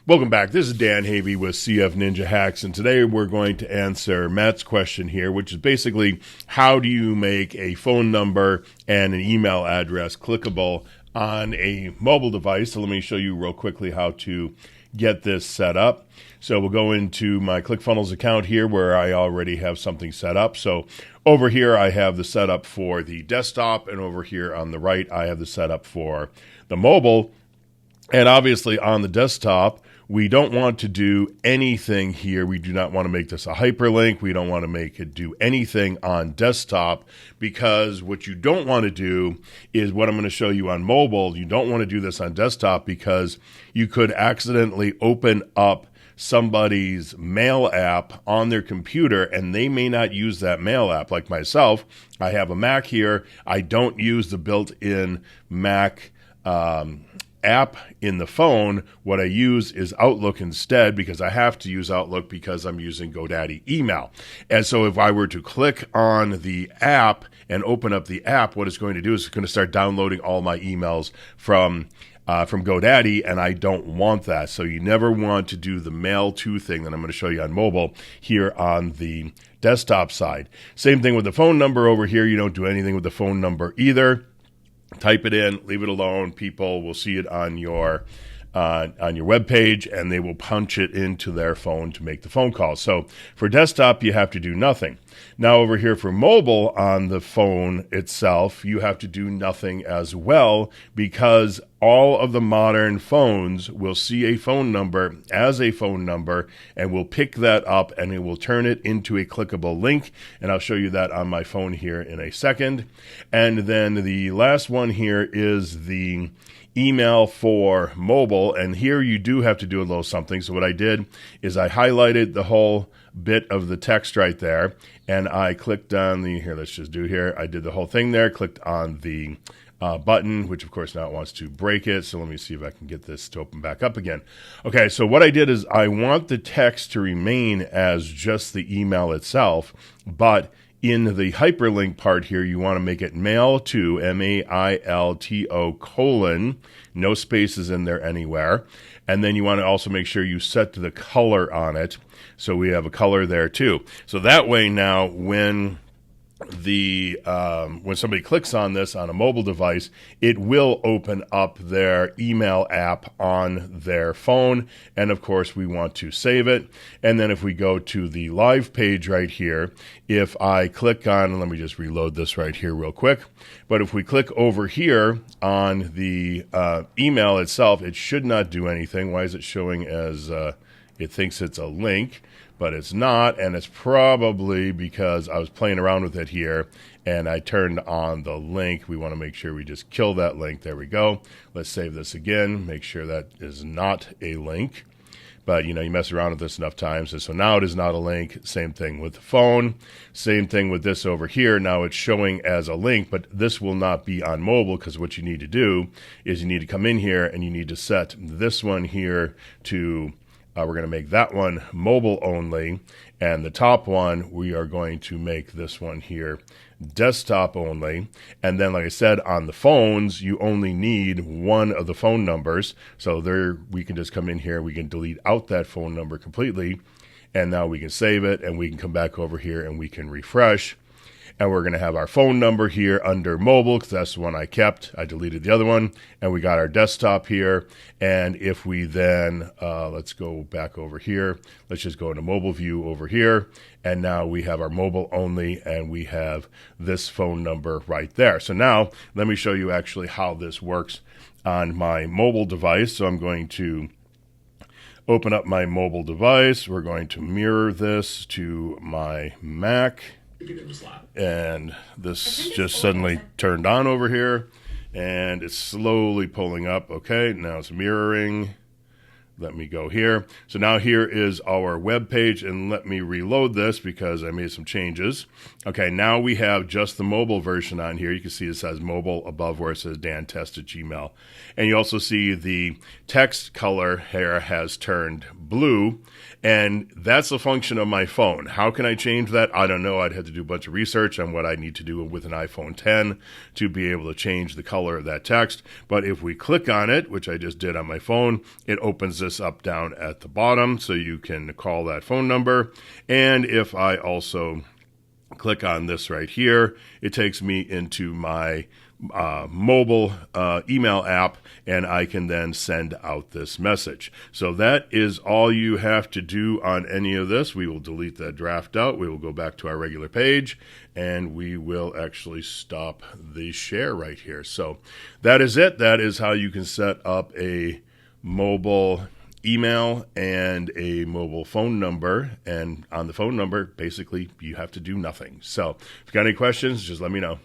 Welcome back. This is Dan Havey with CF Ninja Hacks, and today we're going to answer Matt's question here, which is basically how do you make a phone number and an email address clickable on a mobile device. So let me show you real quickly how to get this set up. So we'll go into my ClickFunnels account here where I already have something set up. So over here I have the setup for the desktop, and over here on the right I have the setup for the mobile. And obviously on the desktop, we don't want to do anything here. We do not want to make this a hyperlink. We don't want to make it do anything on desktop, because what you don't want to do is what I'm going to show you on mobile. You don't want to do this on desktop because you could accidentally open up somebody's mail app on their computer and they may not use that mail app. Like myself, I have a Mac here. I don't use the built-in Mac app in the phone. What I use is Outlook instead, because I have to use Outlook because I'm using GoDaddy email. And so if I were to click on the app and open up the app, what it's going to do is it's going to start downloading all my emails from GoDaddy, and I don't want that. So you never want to do the mail to thing that I'm going to show you on mobile here on the desktop side. Same thing with the phone number over here. You don't do anything with the phone number either. Type it in, leave it alone. People will see it on your web page, and they will punch it into their phone to make the phone call. So for desktop, you have to do nothing. Now over here for mobile on the phone itself, you have to do nothing as well, because all of the modern phones will see a phone number as a phone number and will pick that up and it will turn it into a clickable link. And I'll show you that on my phone here in a second. And then the last one here is the email for mobile, and here you do have to do a little something. So what I did is I highlighted the whole bit of the text right there, and I clicked on the, here, let's just do here, I did the whole thing there, clicked on the button, which of course now it wants to break it. So let me see if I can get this to open back up again. Okay, so what I did is I want the text to remain as just the email itself, but in the hyperlink part here, you want to make it mail to, M-A-I-L-T-O colon, no spaces in there anywhere. And then you want to also make sure you set the color on it. So we have a color there too. So that way now when somebody clicks on this on a mobile device, it will open up their email app on their phone. And of course, we want to save it. And then if we go to the live page right here, if I click on, let me just reload this right here real quick. But if we click over here on the email itself, it should not do anything. Why is it showing as it thinks it's a link? But it's not, and it's probably because I was playing around with it here and I turned on the link. We want to make sure we just kill that link. There we go. Let's save this again. Make sure that is not a link. But, you mess around with this enough times. And so now it is not a link. Same thing with the phone. Same thing with this over here. Now it's showing as a link, but this will not be on mobile, because what you need to do is you need to come in here and you need to set this one here to we're going to make that one mobile only, and the top one, we are going to make this one here desktop only. And then, like I said, on the phones, you only need one of the phone numbers. So there, we can just come in here, we can delete out that phone number completely, and now we can save it, and we can come back over here and we can refresh. And we're going to have our phone number here under mobile, because that's the one I kept. I deleted the other one. And we got our desktop here. And if we then, let's go back over here. Let's just go into mobile view over here. And now we have our mobile only, and we have this phone number right there. So now let me show you actually how this works on my mobile device. So I'm going to open up my mobile device. We're going to mirror this to my Mac. And this just suddenly turned on over here, and it's slowly pulling up. Okay, now it's mirroring. Let me go here. So now here is our web page, and let me reload this because I made some changes. Okay, now we have just the mobile version on here. You can see it says mobile above where it says Dan Test at Gmail. And you also see the text color here has turned blue, and that's a function of my phone. How can I change that? I don't know. I'd have to do a bunch of research on what I need to do with an iPhone 10 to be able to change the color of that text. But if we click on it, which I just did on my phone, it opens this up down at the bottom so you can call that phone number. And if I also click on this right here, it takes me into my mobile email app, and I can then send out this message. So that is all you have to do on any of this. We will delete that draft out. We will go back to our regular page, and we will actually stop the share right here. So that is it. That is how you can set up a mobile email and a mobile phone number. And on the phone number, basically, you have to do nothing. So if you got any questions, just let me know.